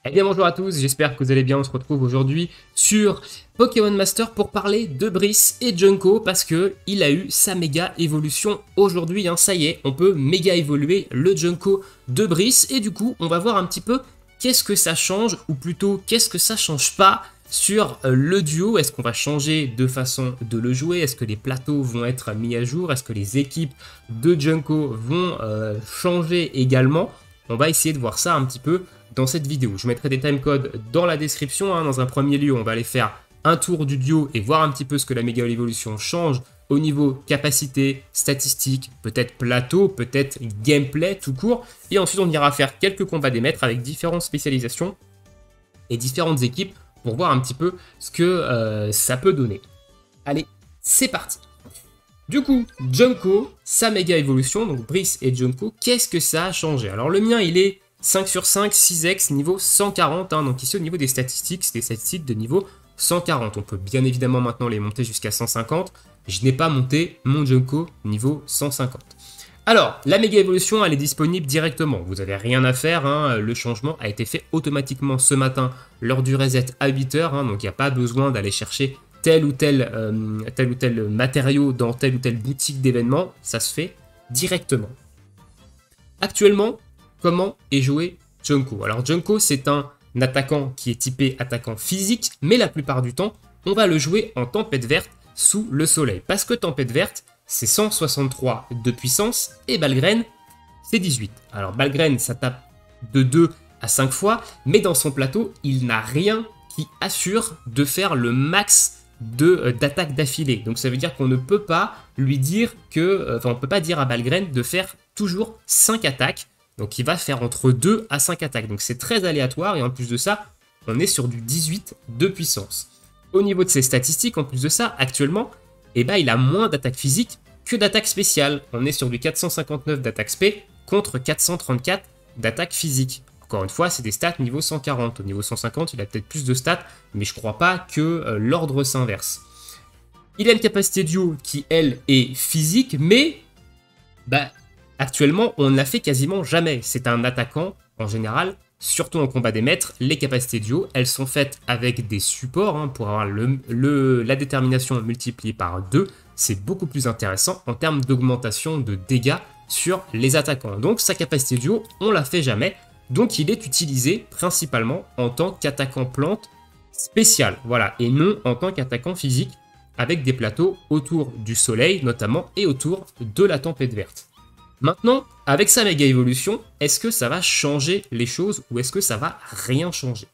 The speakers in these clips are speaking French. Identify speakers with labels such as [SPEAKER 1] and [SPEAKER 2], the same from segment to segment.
[SPEAKER 1] Eh bien bonjour à tous, j'espère que vous allez bien, on se retrouve aujourd'hui sur Pokémon Master pour parler de Brice et Junko parce que il a eu sa méga évolution aujourd'hui, hein, ça y est, on peut méga évoluer le Junko de Brice et du coup on va voir un petit peu qu'est-ce que ça change ou plutôt qu'est-ce que ça change pas sur le duo. Est-ce qu'on va changer de façon de le jouer? Est-ce que les plateaux vont être mis à jour? Est-ce que les équipes de Junko vont changer également? On va essayer de voir ça un petit peu dans cette vidéo. Je mettrai des timecodes dans la description. Dans un premier lieu, on va aller faire un tour du duo et voir un petit peu ce que la méga évolution change au niveau capacité, statistique, peut-être plateau, peut-être gameplay tout court. Et ensuite, on ira faire quelques combats d'émettre avec différentes spécialisations et différentes équipes pour voir un petit peu ce que ça peut donner. Allez, c'est parti. Du coup, Junko, sa méga évolution, donc Brice et Junko, qu'est-ce que ça a changé? Alors le mien, il est 5 sur 5, 6x, niveau 140, donc ici au niveau des statistiques, c'est des statistiques de niveau 140. On peut bien évidemment maintenant les monter jusqu'à 150. Je n'ai pas monté mon Junko niveau 150. Alors, la méga évolution, elle est disponible directement. Vous n'avez rien à faire, le changement a été fait automatiquement ce matin lors du reset à 8h, donc il n'y a pas besoin d'aller chercher tel ou tel matériau dans telle ou telle boutique d'événements, ça se fait directement. Actuellement, comment est joué Junko? Alors Junko, c'est un attaquant qui est typé attaquant physique, mais la plupart du temps, on va le jouer en tempête verte sous le soleil. Parce que tempête verte, c'est 163 de puissance et Balgraine, c'est 18. Alors Balgraine, ça tape de 2 à 5 fois, mais dans son plateau, il n'a rien qui assure de faire le max d'attaque d'affilée. Donc ça veut dire qu'on ne peut pas lui dire que, on peut pas dire à Balgraine de faire toujours 5 attaques. Donc il va faire entre 2 à 5 attaques. Donc c'est très aléatoire et en plus de ça, on est sur du 18 de puissance. Au niveau de ses statistiques, en plus de ça, actuellement, il a moins d'attaque physique que d'attaque spéciale. On est sur du 459 d'attaque spé contre 434 d'attaque physique. Encore une fois, c'est des stats niveau 140. Au niveau 150, il a peut-être plus de stats, mais je crois pas que l'ordre s'inverse. Il a une capacité duo qui, elle, est physique, mais actuellement, on ne l'a fait quasiment jamais. C'est un attaquant, en général, surtout en combat des maîtres, les capacités duo, elles sont faites avec des supports pour avoir la détermination multipliée par 2. C'est beaucoup plus intéressant en termes d'augmentation de dégâts sur les attaquants. Donc sa capacité duo, on ne la fait jamais. Donc il est utilisé principalement en tant qu'attaquant plante spécial, voilà, et non en tant qu'attaquant physique avec des plateaux autour du soleil notamment et autour de la tempête verte. Maintenant, avec sa méga évolution, est-ce que ça va changer les choses ou est-ce que ça va rien changer?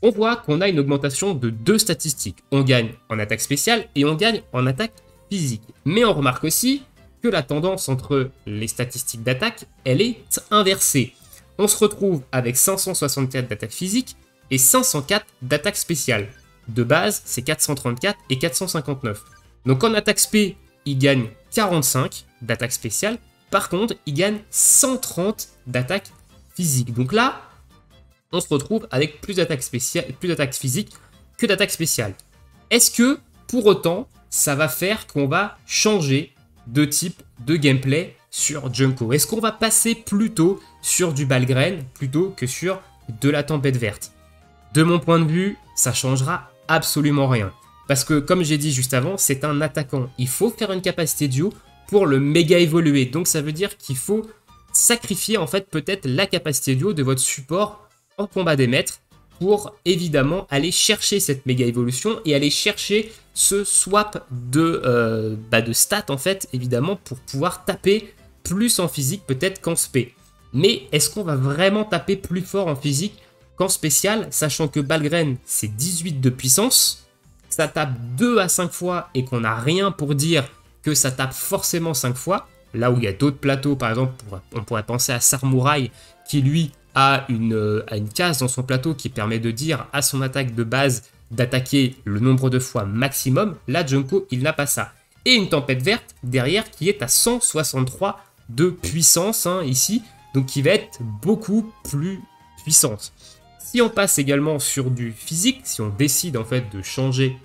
[SPEAKER 1] On voit qu'on a une augmentation de 2 statistiques. On gagne en attaque spéciale et on gagne en attaque physique. Mais on remarque aussi que la tendance entre les statistiques d'attaque, elle est inversée. On se retrouve avec 564 d'attaque physique et 504 d'attaque spéciale. De base, c'est 434 et 459. Donc en attaque spé, il gagne 45 d'attaque spéciale. Par contre, il gagne 130 d'attaque physique. Donc là, on se retrouve avec plus d'attaque physique que d'attaque spéciale. Est-ce que, pour autant, ça va faire qu'on va changer de type de gameplay sur Junko? Est-ce qu'on va passer plutôt sur du Balgraine plutôt que sur de la tempête verte? De mon point de vue, ça changera absolument rien. Parce que, comme j'ai dit juste avant, c'est un attaquant. Il faut faire une capacité duo pour le méga évoluer. Donc ça veut dire qu'il faut sacrifier en fait peut-être la capacité duo de votre support en combat des maîtres pour évidemment aller chercher cette méga évolution et aller chercher ce swap de stats en fait évidemment pour pouvoir taper plus en physique peut-être qu'en spé. Mais est-ce qu'on va vraiment taper plus fort en physique qu'en spécial, sachant que Balgraine c'est 18 de puissance, ça tape 2 à 5 fois et qu'on n'a rien pour dire que ça tape forcément 5 fois, là où il y a d'autres plateaux, par exemple on pourrait penser à Sarmouraï qui lui a une case dans son plateau qui permet de dire à son attaque de base d'attaquer le nombre de fois maximum. Là, Junko, il n'a pas ça. Et une tempête verte derrière qui est à 163 de puissance ici, donc qui va être beaucoup plus puissante. Si on passe également sur du physique, si on décide en fait de changer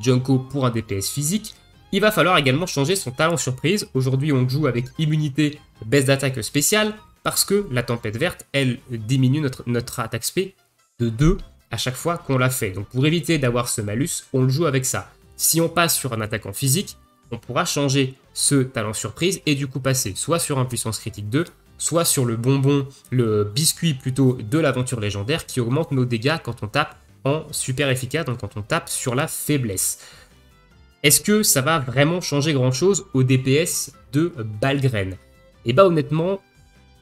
[SPEAKER 1] Junko pour un DPS physique, il va falloir également changer son talent surprise. Aujourd'hui, on joue avec immunité, baisse d'attaque spéciale, parce que la tempête verte, elle diminue notre attaque spé de 2 à chaque fois qu'on l'a fait. Donc pour éviter d'avoir ce malus, on le joue avec ça. Si on passe sur un attaquant physique, on pourra changer ce talent surprise et du coup passer soit sur un puissance critique 2, soit sur le bonbon, le biscuit plutôt de l'aventure légendaire qui augmente nos dégâts quand on tape en super efficace, donc quand on tape sur la faiblesse. Est-ce que ça va vraiment changer grand chose au DPS de Balgren? Et bah honnêtement,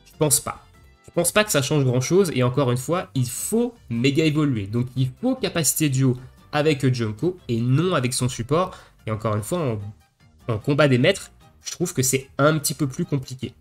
[SPEAKER 1] je pense pas. Je pense pas que ça change grand chose et encore une fois, il faut méga évoluer. Donc il faut capacité duo avec Junko et non avec son support. Et encore une fois, en combat des maîtres, je trouve que c'est un petit peu plus compliqué.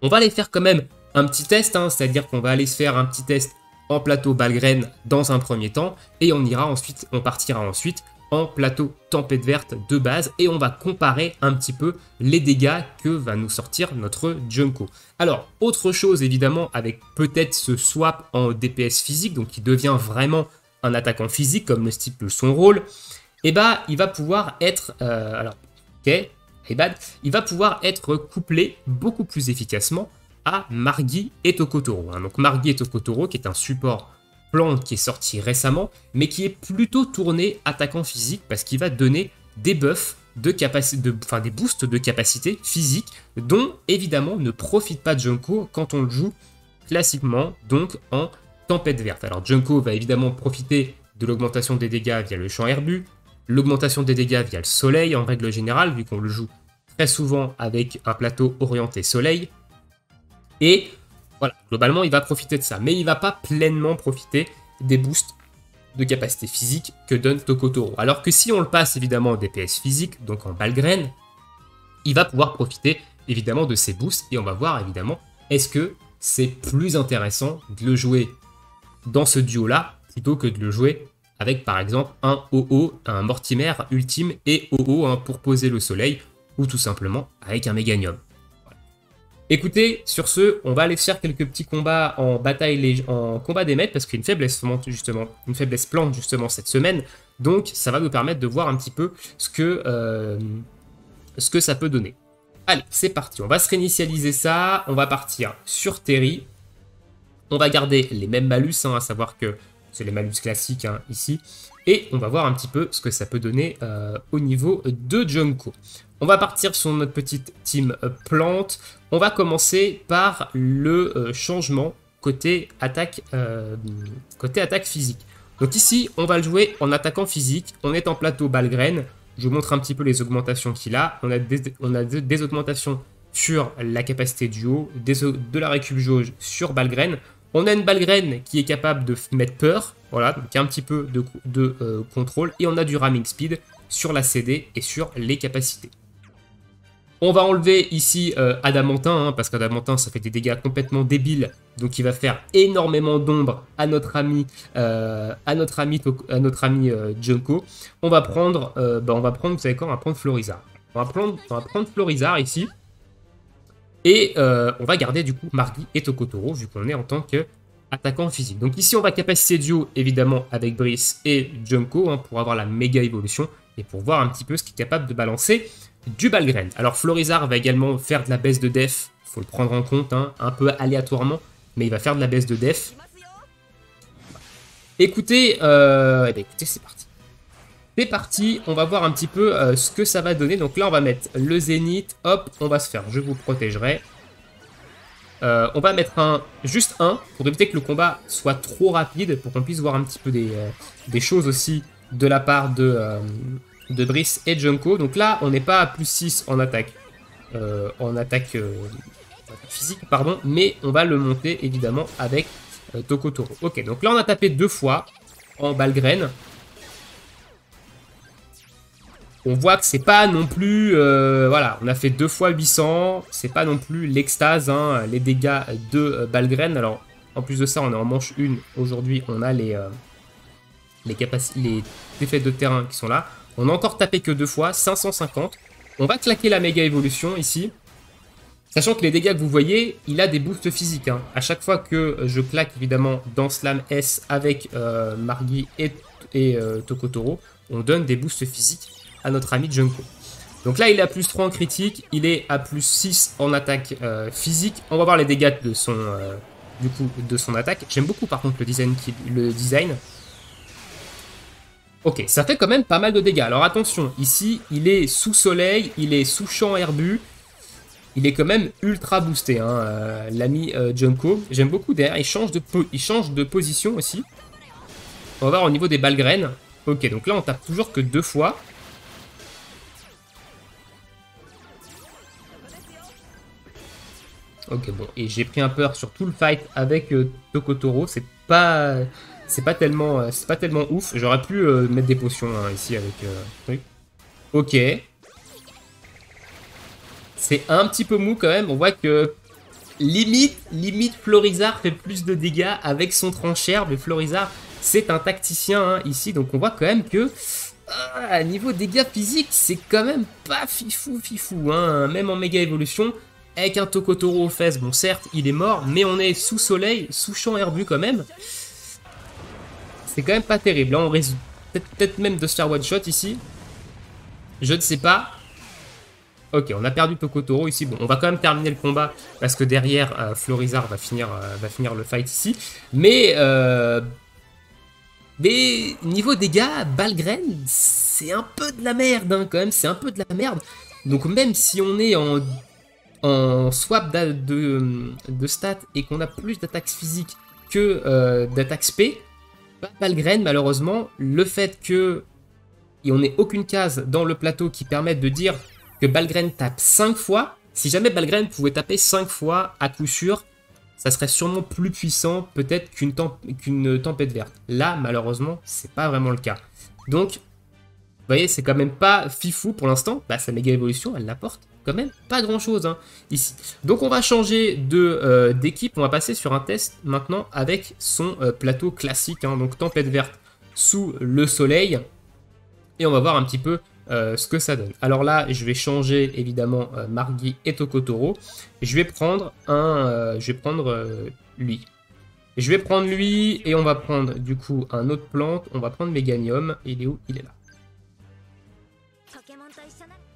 [SPEAKER 1] On va aller faire quand même un petit test, hein, c'est-à-dire qu'on va aller se faire un petit test en plateau Balgren dans un premier temps et on partira ensuite en plateau tempête verte de base et on va comparer un petit peu les dégâts que va nous sortir notre Junko. Alors, autre chose évidemment avec peut-être ce swap en DPS physique, donc qui devient vraiment un attaquant physique comme le stipule son rôle, et bah il va pouvoir être, il va pouvoir être couplé beaucoup plus efficacement à Margui et Tokotoro. Donc Margui et Tokotoro qui est un support plante qui est sorti récemment, mais qui est plutôt tourné attaquant physique parce qu'il va donner des buffs de capacité, des boosts de capacité physique dont évidemment ne profite pas Junko quand on le joue classiquement, donc en tempête verte. Alors Junko va évidemment profiter de l'augmentation des dégâts via le champ herbu, l'augmentation des dégâts via le soleil en règle générale, vu qu'on le joue très souvent avec un plateau orienté soleil, et voilà, globalement, il va profiter de ça, mais il va pas pleinement profiter des boosts de capacité physique que donne Tokotoro. Alors que si on le passe évidemment en DPS physique, donc en Balgren, il va pouvoir profiter évidemment de ces boosts et on va voir évidemment est-ce que c'est plus intéressant de le jouer dans ce duo-là plutôt que de le jouer avec par exemple un OO, un Mortimer ultime et OO pour poser le soleil ou tout simplement avec un Méganium. Écoutez, sur ce, on va aller faire quelques petits combats en bataille, en combat des maîtres, parce qu'il y a une faiblesse plante justement cette semaine, donc ça va nous permettre de voir un petit peu ce que ça peut donner. Allez, c'est parti, on va se réinitialiser ça, on va partir sur Terry, on va garder les mêmes malus, à savoir que c'est les malus classiques ici, et on va voir un petit peu ce que ça peut donner au niveau de Junko. On va partir sur notre petite team plante. On va commencer par le changement côté attaque physique. Donc ici, on va le jouer en attaquant physique. On est en plateau Balgren. Je vous montre un petit peu les augmentations qu'il a. On a des augmentations sur la capacité duo, de la récup jauge sur Balgren. On a une Balgren qui est capable de mettre peur, voilà, donc il y a un petit peu de contrôle. Et on a du ramming speed sur la CD et sur les capacités. On va enlever ici Adamantin, parce qu'Adamantin ça fait des dégâts complètement débiles, donc il va faire énormément d'ombre à notre ami Junko. On va prendre, vous savez quoi, on va prendre Florizarre. On va prendre Florizarre ici, et on va garder du coup Margui et Tokotoro, vu qu'on est en tant qu'attaquant physique. Donc ici on va capacité duo évidemment avec Brice et Junko, pour avoir la méga évolution, et pour voir un petit peu ce qui est capable de balancer du Balgren. Alors Florizarre va également faire de la baisse de def, il faut le prendre en compte, un peu aléatoirement, mais il va faire de la baisse de def. Écoutez, écoutez, c'est parti. C'est parti, on va voir un petit peu ce que ça va donner. Donc là, on va mettre le zénith, hop, on va se faire, je vous protégerai. On va mettre juste un, pour éviter que le combat soit trop rapide, pour qu'on puisse voir un petit peu des choses aussi de la part de Brice et Junko. Donc là, on n'est pas à plus 6 en attaque, physique, pardon, mais on va le monter évidemment avec Tokotoro. Ok, donc là, on a tapé 2 fois en Balgren. On voit que c'est pas non plus... voilà, on a fait 2 fois 800, c'est pas non plus l'extase, les dégâts de Balgren. Alors, en plus de ça, on est en manche 1. Aujourd'hui, on a les effets de terrain qui sont là. On a encore tapé que 2 fois, 550. On va claquer la méga évolution ici. Sachant que les dégâts que vous voyez, il a des boosts physiques. À chaque fois que je claque évidemment dans Slam S avec Margui et Tokotoro, on donne des boosts physiques à notre ami Junko. Donc là, il est à plus 3 en critique, il est à plus 6 en attaque physique. On va voir les dégâts de son, du coup, de son attaque. J'aime beaucoup par contre le design. Ok, ça fait quand même pas mal de dégâts. Alors attention, ici, il est sous soleil, il est sous champ herbu. Il est quand même ultra boosté, hein, l'ami Junko. J'aime beaucoup derrière, il change de position aussi. On va voir au niveau des balles graines. Ok, donc là, on tape toujours que 2 fois. Ok, bon, et j'ai pris un peur sur tout le fight avec Tokotoro. C'est pas tellement ouf. J'aurais pu mettre des potions hein, ici avec truc. Ok. C'est un petit peu mou quand même. On voit que limite Florizard fait plus de dégâts avec son tranchère. Mais Florizard, c'est un tacticien hein, ici. Donc on voit quand même que niveau dégâts physiques, c'est quand même pas fifou. Hein. Même en méga évolution. Avec un Tokotoro aux fesses, bon certes il est mort, mais on est sous soleil, sous champ herbu quand même. C'est quand même pas terrible, là on risque peut-être même de se faire one shot ici. Je ne sais pas. Ok, on a perdu Tokotoro ici, bon on va quand même terminer le combat, parce que derrière Florizard va finir le fight ici. Mais niveau dégâts, Balgren, c'est un peu de la merde hein, quand même, c'est un peu de la merde. Donc même si on est en swap de stats et qu'on a plus d'attaques physiques que d'attaques SP, Balgren, malheureusement, le fait que on n'ait aucune case dans le plateau qui permette de dire que Balgren tape 5 fois, si jamais Balgren pouvait taper 5 fois à coup sûr, ça serait sûrement plus puissant peut-être qu'une tempête verte. Là, malheureusement, c'est pas vraiment le cas. Donc, vous voyez, c'est quand même pas fifou pour l'instant. Bah, sa méga évolution, elle n'apporte quand même pas grand chose hein, ici. Donc on va changer d'équipe, on va passer sur un test maintenant avec son plateau classique, hein, donc tempête verte sous le soleil. Et on va voir un petit peu ce que ça donne. Alors là, je vais changer évidemment Margui et Tokotoro. Je vais prendre lui. Je vais prendre lui et on va prendre du coup un autre plante. On va prendre Méganium. Il est où? Il est là.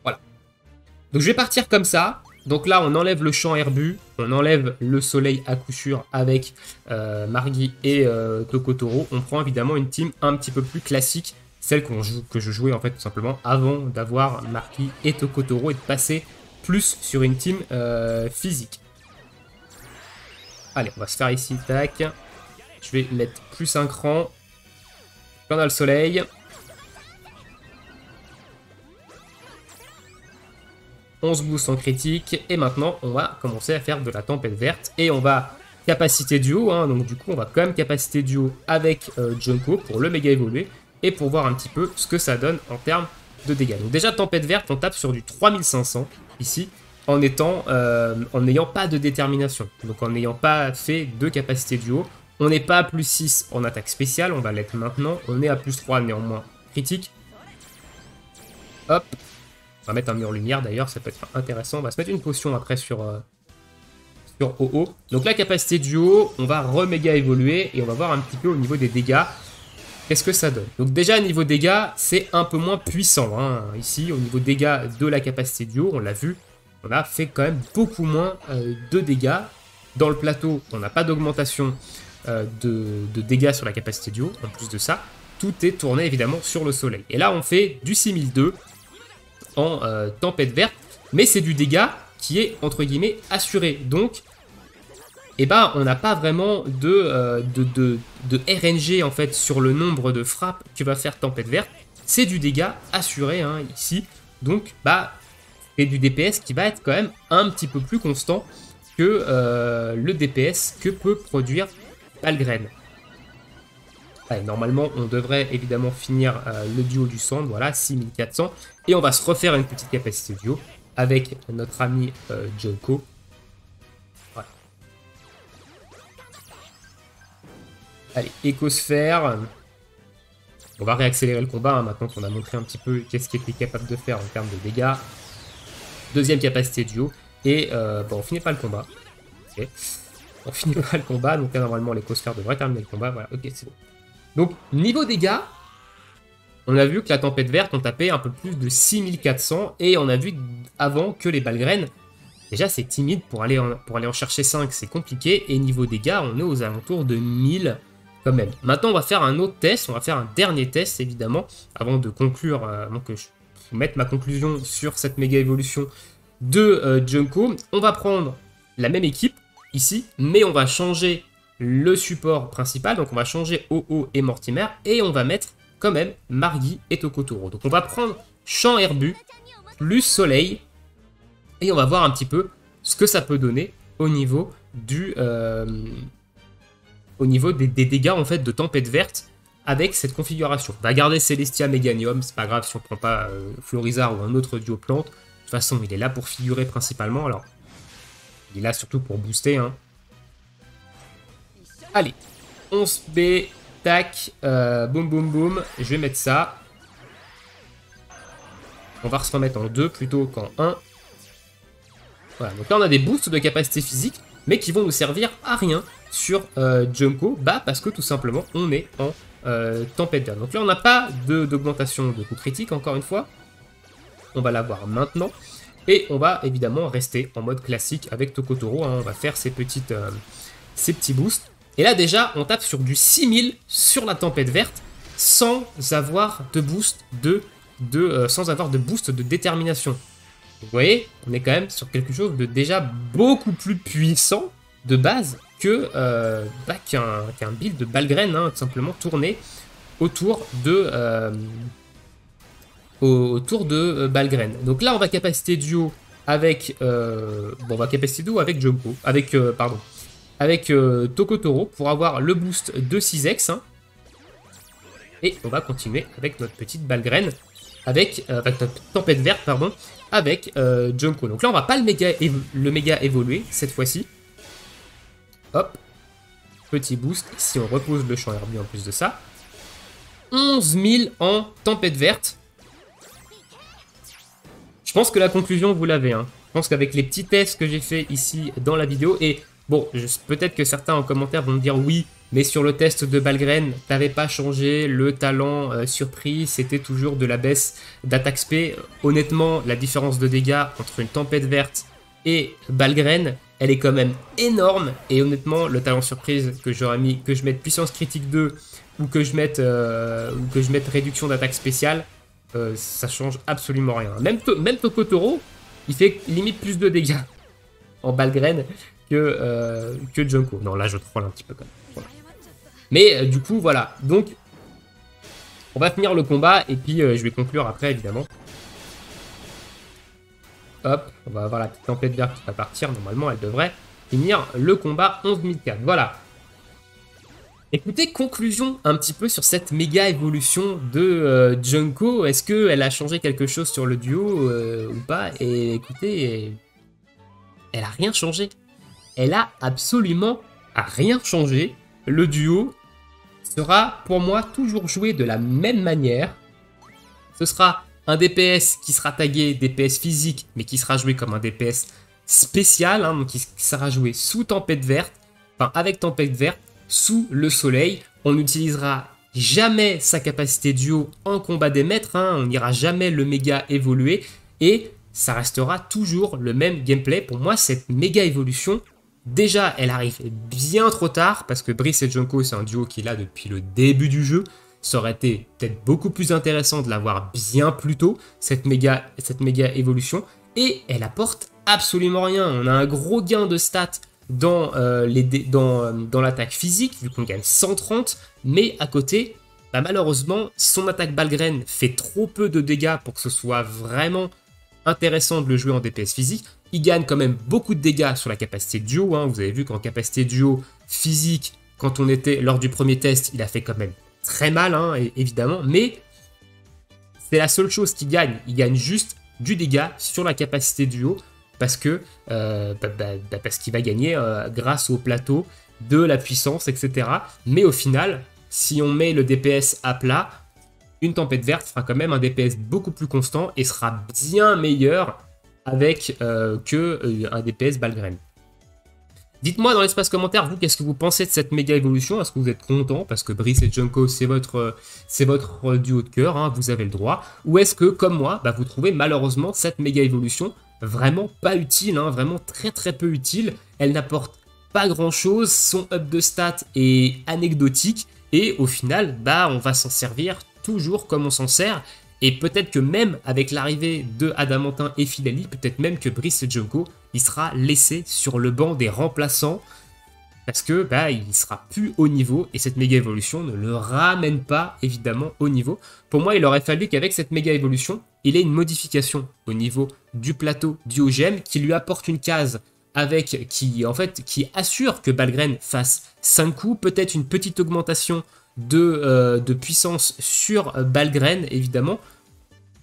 [SPEAKER 1] Voilà. Donc je vais partir comme ça. Donc là, on enlève le champ herbu, on enlève le soleil à coup sûr avec Margui et Tokotoro. On prend évidemment une team un petit peu plus classique, celle que je jouais en fait tout simplement avant d'avoir Margui et Tokotoro et de passer plus sur une team physique. Allez, on va se faire ici, tac. Je vais mettre plus un cran. Là, on a le soleil. 11 boosts en critique, et maintenant on va commencer à faire de la tempête verte, et on va capacité duo, hein, donc du coup on va quand même capacité duo avec Junko pour le méga évoluer, et pour voir un petit peu ce que ça donne en termes de dégâts. Donc déjà tempête verte, on tape sur du 3500 ici, en n'ayant pas de détermination, donc en n'ayant pas fait de capacité duo. On n'est pas à plus 6 en attaque spéciale, on va l'être maintenant, on est à plus 3 néanmoins critique. Hop. On va mettre un mur lumière d'ailleurs, ça peut être intéressant. On va se mettre une potion après sur OO. Donc la capacité duo, on va reméga évoluer et on va voir un petit peu au niveau des dégâts. Qu'est-ce que ça donne? Donc déjà niveau dégâts, c'est un peu moins puissant. Hein. Ici, au niveau dégâts de la capacité duo, on l'a vu, on a fait quand même beaucoup moins de dégâts. Dans le plateau, on n'a pas d'augmentation de dégâts sur la capacité duo. En plus de ça, tout est tourné évidemment sur le soleil. Et là, on fait du 6002. En tempête verte, mais c'est du dégât qui est entre guillemets assuré. Donc, eh ben, on n'a pas vraiment de RNG en fait sur le nombre de frappes que va faire tempête verte. C'est du dégât assuré hein, ici. Donc, bah, c'est du DPS qui va être quand même un petit peu plus constant que le DPS que peut produire Balgren. Allez, normalement, on devrait évidemment finir le duo du centre, voilà, 6400. Et on va se refaire une petite capacité duo avec notre ami Junko. Voilà. Allez, écosphère. On va réaccélérer le combat hein, maintenant qu'on a montré un petit peu qu'est-ce qu'il était capable de faire en termes de dégâts. Deuxième capacité duo. Et bon, on finit pas le combat. Okay. On finit pas le combat, donc là, normalement l'écosphère devrait terminer le combat. Voilà, ok, c'est bon. Donc, niveau dégâts, on a vu que la tempête verte, on tapait un peu plus de 6400, et on a vu avant que les balles-graines, déjà c'est timide pour aller en chercher 5, c'est compliqué, et niveau dégâts, on est aux alentours de 1000 quand même. Maintenant, on va faire un autre test, on va faire un dernier test évidemment, avant de conclure, avant que je mette ma conclusion sur cette méga évolution de Junko. On va prendre la même équipe ici, mais on va changer le support principal, donc on va changer OO et Mortimer, et on va mettre quand même Margui et Tokotoro. Donc on va prendre Champ Herbu plus Soleil, et on va voir un petit peu ce que ça peut donner au niveau du des dégâts en fait de Tempête Verte avec cette configuration. On va garder Celestia Meganium, c'est pas grave si on prend pas Florizard ou un autre duo plante. De toute façon, il est là pour figurer principalement, alors il est là surtout pour booster, hein. Allez, 11B, tac, boum boum boum, je vais mettre ça. On va se remettre en 2 plutôt qu'en 1. Voilà, donc là on a des boosts de capacité physique, mais qui vont nous servir à rien sur Junko, parce que tout simplement on est en tempête verte. Donc là on n'a pas d'augmentation de coup critique, encore une fois. On va l'avoir maintenant. Et on va évidemment rester en mode classique avec Tokotoro, hein. On va faire ces petits boosts. Et là déjà, on tape sur du 6000 sur la tempête verte sans avoir de boost de détermination. Vous voyez, on est quand même sur quelque chose de déjà beaucoup plus puissant de base que qu'un build de Balgren, hein, tout simplement tourné autour de Balgren. Donc là, on va capacité duo avec on va capacité duo avec Junko, avec Tokotoro pour avoir le boost de 6x, hein. Et on va continuer avec notre petite Balgren, avec notre tempête verte, pardon, avec Junko. Donc là, on va pas le méga évoluer cette fois-ci. Hop, petit boost. Si on repose le champ herbu en plus de ça. 11 000 en tempête verte. Je pense que la conclusion, vous l'avez, hein. Je pense qu'avec les petits tests que j'ai fait ici dans la vidéo, et bon, peut-être que certains en commentaire vont me dire oui, mais sur le test de Balgren, t'avais pas changé le talent surprise, c'était toujours de la baisse d'attaque spé. Honnêtement, la différence de dégâts entre une tempête verte et Balgren, elle est quand même énorme. Et honnêtement, le talent surprise que j'aurais mis, que je mette puissance critique 2 ou que je mette réduction d'attaque spéciale, ça change absolument rien. Même Tokotoro, il fait limite plus de dégâts en Balgren que Junko. Non, là je troll un petit peu quand même. Voilà. Mais du coup, voilà. Donc, on va finir le combat et puis je vais conclure après, évidemment. Hop, on va avoir la petite tempête verte qui va partir. Normalement, elle devrait finir le combat 11004. Voilà. Écoutez, conclusion un petit peu sur cette méga évolution de Junko. Est-ce qu'elle a changé quelque chose sur le duo ou pas? Et écoutez, elle a rien changé. Elle a absolument rien changé. Le duo sera pour moi toujours joué de la même manière. Ce sera un DPS qui sera tagué DPS physique, mais qui sera joué comme un DPS spécial, hein, donc qui sera joué sous tempête verte, enfin avec tempête verte, sous le soleil. On n'utilisera jamais sa capacité duo en combat des maîtres, hein, on n'ira jamais le méga évoluer, et ça restera toujours le même gameplay. Pour moi, cette méga évolution, déjà, elle arrive bien trop tard, parce que Brice et Junko, c'est un duo qui est là depuis le début du jeu. Ça aurait été peut-être beaucoup plus intéressant de l'avoir bien plus tôt, cette méga évolution. Et elle apporte absolument rien. On a un gros gain de stats dans l'attaque physique, vu qu'on gagne 130. Mais à côté, malheureusement, son attaque Balgren fait trop peu de dégâts pour que ce soit vraiment intéressant de le jouer en DPS physique. Il gagne quand même beaucoup de dégâts sur la capacité duo, hein. Vous avez vu qu'en capacité duo physique, quand on était lors du premier test, il a fait quand même très mal, hein, évidemment. Mais c'est la seule chose qu'il gagne. Il gagne juste du dégât sur la capacité duo parce que parce qu'il va gagner grâce au plateau de la puissance, etc. Mais au final, si on met le DPS à plat, une tempête verte fera quand même un DPS beaucoup plus constant et sera bien meilleur avec un DPS Balgren. Dites-moi dans l'espace commentaire, vous, qu'est-ce que vous pensez de cette méga évolution? Est-ce que vous êtes content parce que Brice et Junko, c'est votre duo de cœur, hein, vous avez le droit? Ou est-ce que, comme moi, bah, vous trouvez malheureusement cette méga évolution vraiment pas utile, hein, vraiment très très peu utile? Elle n'apporte pas grand-chose, son up de stats est anecdotique, et au final, bah, on va s'en servir toujours comme on s'en sert. Et peut-être que même avec l'arrivée de Adamantin et Filali, peut-être même que Brice et Junko, il sera laissé sur le banc des remplaçants parce que bah, il sera plus au niveau et cette méga évolution ne le ramène pas évidemment au niveau. Pour moi, il aurait fallu qu'avec cette méga évolution, il ait une modification au niveau du plateau du OGM qui lui apporte une case avec qui assure que Balgren fasse 5 coups, peut-être une petite augmentation de puissance sur Balgren évidemment.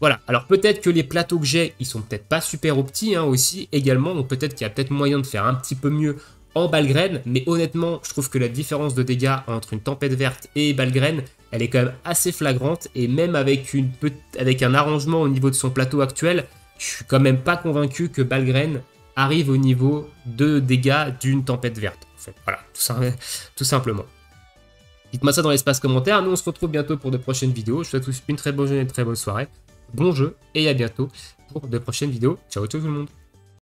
[SPEAKER 1] Voilà, alors peut-être que les plateaux que j'ai, ils sont peut-être pas super optis hein, aussi également, donc peut-être qu'il y a peut-être moyen de faire un petit peu mieux en Balgren, mais honnêtement, je trouve que la différence de dégâts entre une tempête verte et Balgren, elle est quand même assez flagrante, et même avec un arrangement au niveau de son plateau actuel, je suis quand même pas convaincu que Balgren arrive au niveau de dégâts d'une tempête verte. En fait, voilà, tout simplement. Dites-moi ça dans l'espace commentaire, nous on se retrouve bientôt pour de prochaines vidéos, je vous souhaite tous une très bonne journée, une très bonne soirée. Bon jeu et à bientôt pour de prochaines vidéos. Ciao tout le monde.